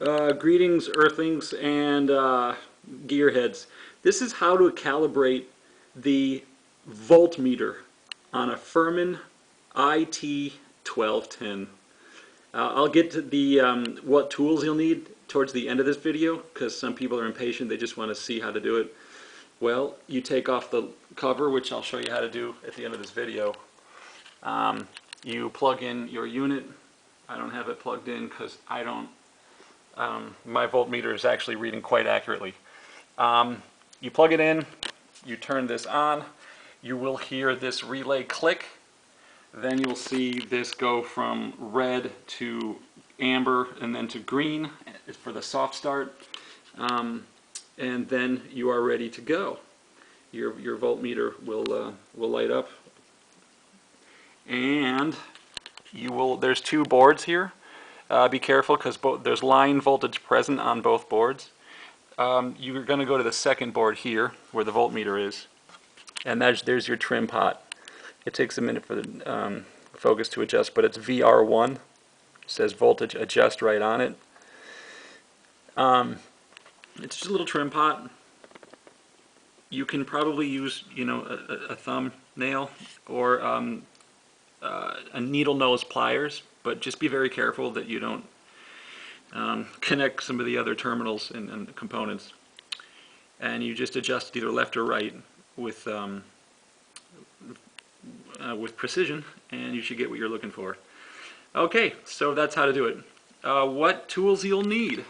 Greetings, Earthlings and Gearheads. This is how to calibrate the voltmeter on a Furman IT-1210. I'll get to the what tools you'll need towards the end of this video, because some people are impatient, they just want to see how to do it. Well, you take off the cover, which I'll show you how to do at the end of this video. You plug in your unit. I don't have it plugged in because my voltmeter is actually reading quite accurately. You plug it in, you turn this on, you will hear this relay click, then you'll see this go from red to amber and then to green for the soft start, and then you are ready to go. Your voltmeter will light up, and there's two boards here. Be careful because there's line voltage present on both boards. You're going to go to the second board here where the voltmeter is, and there's your trim pot. It takes a minute for the focus to adjust, but it's VR1. It says voltage adjust right on it. It's just a little trim pot. You can probably use, a thumbnail or a needle nose pliers, but just be very careful that you don't connect some of the other terminals and components. And you just adjust either left or right with precision, and you should get what you're looking for. Okay, so that's how to do it. What tools you'll need.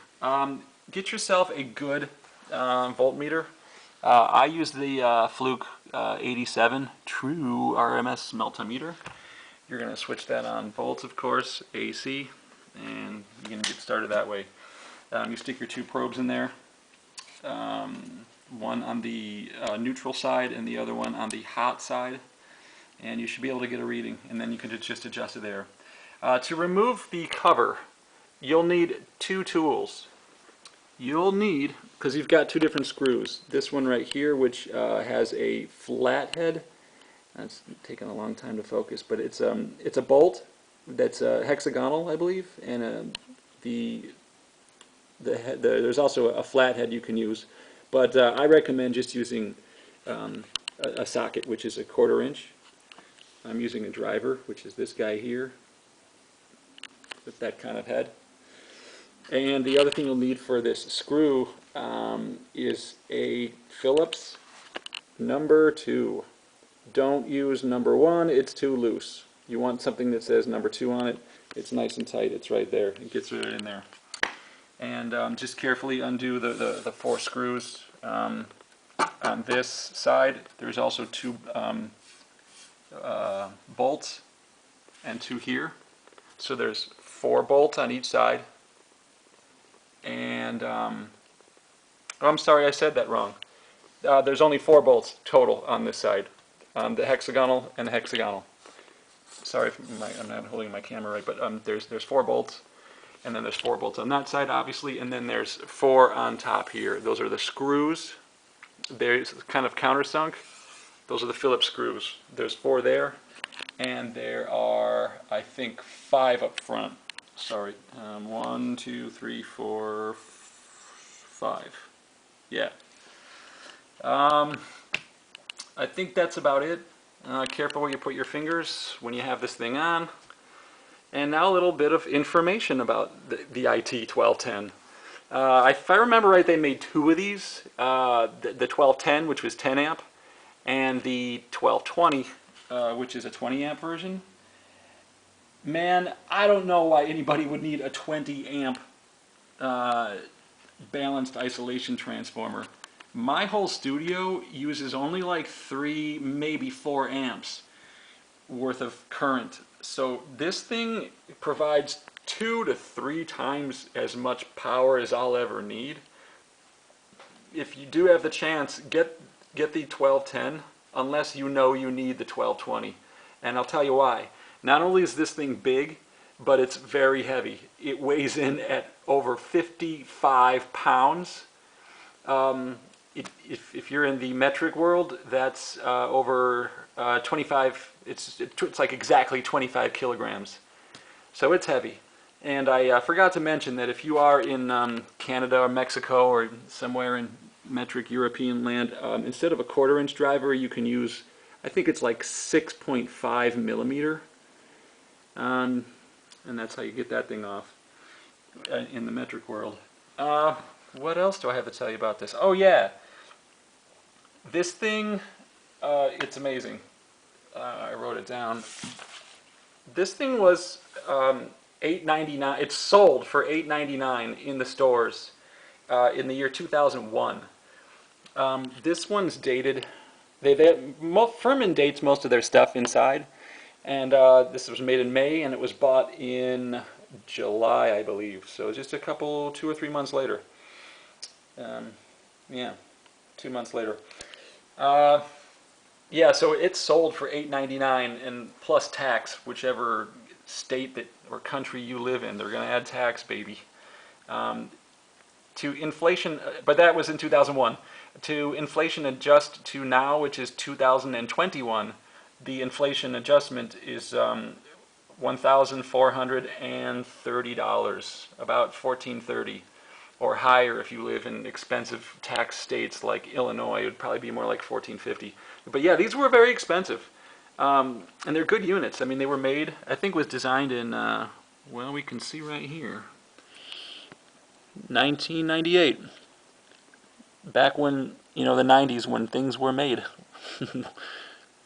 Get yourself a good voltmeter. I use the Fluke 87 True RMS multimeter. You're going to switch that on volts, of course, AC, and you're going to get started that way. You stick your two probes in there, one on the neutral side and the other one on the hot side, and you should be able to get a reading, and then you can just adjust it there. To remove the cover, you'll need two tools. You'll need, because you've got two different screws, this one right here, which has a flat head. That's taken a long time to focus, but it's a bolt that's hexagonal, I believe, and there's also a flat head you can use, but I recommend just using a socket, which is a 1/4 inch. I'm using a driver, which is this guy here, with that kind of head. And the other thing you'll need for this screw is a Phillips number 2. Don't use number 1, it's too loose. You want something that says number 2 on it. It's nice and tight, it's right there. It gets right in there. And just carefully undo the 4 screws on this side. There's also 2 bolts and 2 here. So there's 4 bolts on each side. And, oh, I'm sorry, I said that wrong. There's only 4 bolts total on this side. The hexagonal and the hexagonal. Sorry if I'm not holding my camera right, but there's 4 bolts, and then there's 4 bolts on that side, obviously, and then there's 4 on top here. Those are the screws. There's kind of countersunk. Those are the Phillips screws. There's 4 there, and there are, I think, 5 up front. Sorry, 1, 2, 3, 4, 5. Yeah. I think that's about it. Careful where you put your fingers when you have this thing on. And now a little bit of information about the IT-1210. If I remember right, they made 2 of these. The 1210, which was 10 amp, and the 1220, which is a 20 amp version. Man, I don't know why anybody would need a 20 amp balanced isolation transformer. My whole studio uses only like 3, maybe 4 amps worth of current. So this thing provides 2 to 3 times as much power as I'll ever need. If you do have the chance, get the 1210, unless you know you need the 1220. And I'll tell you why. Not only is this thing big, but it's very heavy. It weighs in at over 55 pounds. If you're in the metric world, that's over 25, it's like exactly 25 kilograms. So it's heavy. And I forgot to mention that if you are in Canada or Mexico or somewhere in metric European land, instead of a 1/4 inch driver, you can use, I think it's like 6.5 millimeter. And that's how you get that thing off in the metric world. What else do I have to tell you about this? Oh yeah, this thing, it's amazing. I wrote it down. This thing was $8.99. It's sold for $8.99 in the stores in the year 2001. This one's dated. Furman dates most of their stuff inside, and this was made in May, and it was bought in July, I believe. So just a couple, 2 or 3 months later. Yeah, 2 months later. Yeah, so it's sold for $8.99 and plus tax, whichever state that or country you live in. They're going to add tax, baby. To inflation, but that was in 2001. To inflation adjust to now, which is 2021, the inflation adjustment is $1,430, about $1,430, or higher if you live in expensive tax states like Illinois. It would probably be more like $1,450. But yeah, these were very expensive, and they're good units. I mean, they were made, I think, was designed in well, we can see right here, 1998. Back when, you know, the 90s, when things were made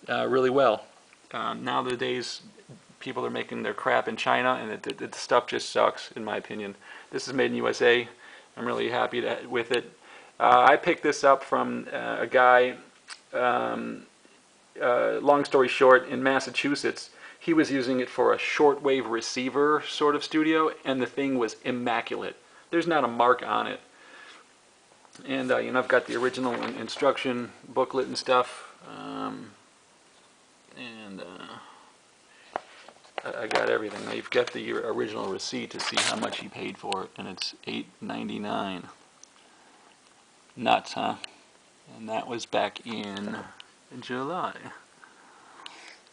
really well. Nowadays, people are making their crap in China, and the stuff just sucks, in my opinion. This is made in USA. I'm really happy with it. I picked this up from a guy, long story short, in Massachusetts. He was using it for a shortwave receiver sort of studio, and the thing was immaculate. There's not a mark on it. And you know, I've got the original instruction booklet and stuff, and I got everything. Now you've got the original receipt to see how much he paid for it, and it's $8.99. Nuts, huh? And that was back in July.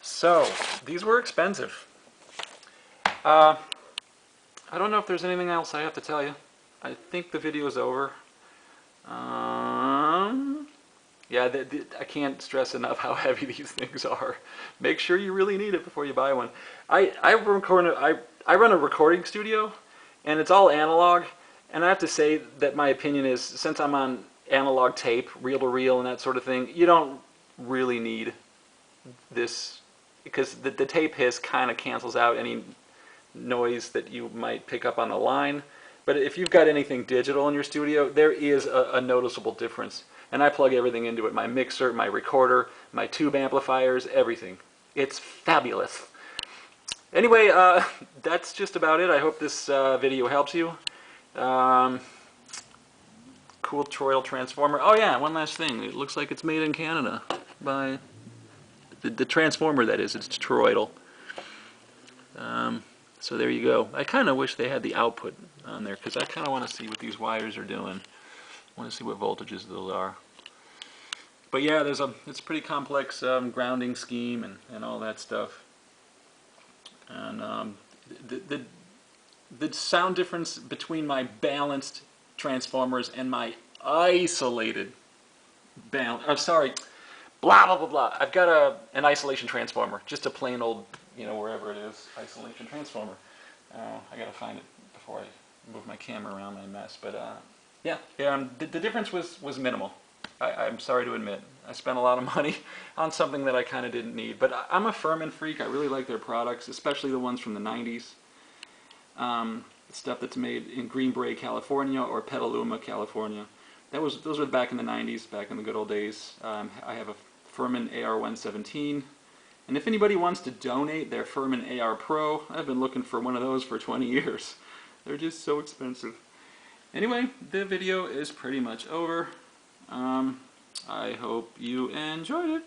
So these were expensive. I don't know if there's anything else I have to tell you. I think the video is over. Yeah, I can't stress enough how heavy these things are. Make sure you really need it before you buy one. I run a recording studio, and it's all analog. And I have to say that my opinion is, since I'm on analog tape, reel-to-reel and that sort of thing, you don't really need this, because the tape hiss kind of cancels out any noise that you might pick up on the line. But if you've got anything digital in your studio, there is a noticeable difference. And I plug everything into it, my mixer, my recorder, my tube amplifiers, everything. It's fabulous. Anyway, that's just about it. I hope this video helps you. Cool toroidal transformer. Oh yeah, one last thing. It looks like it's made in Canada by the transformer, that is. It's toroidal. So there you go. I kind of wish they had the output on there, because I kind of want to see what these wires are doing. I want to see what voltages those are. But yeah, it's a pretty complex grounding scheme and all that stuff. And the sound difference between my balanced transformers and my isolated blah blah blah blah. I've got an isolation transformer, just a plain old, you know, wherever it is, isolation transformer. I gotta find it before I move my camera around my mess. But yeah, the difference was minimal. I'm sorry to admit. I spent a lot of money on something that I kind of didn't need. But I'm a Furman freak. I really like their products, especially the ones from the 90s. Stuff that's made in Green Bay, California, or Petaluma, California. Those were back in the 90s, back in the good old days. I have a Furman AR-117. And if anybody wants to donate their Furman AR Pro, I've been looking for one of those for 20 years. They're just so expensive. Anyway, the video is pretty much over. I hope you enjoyed it.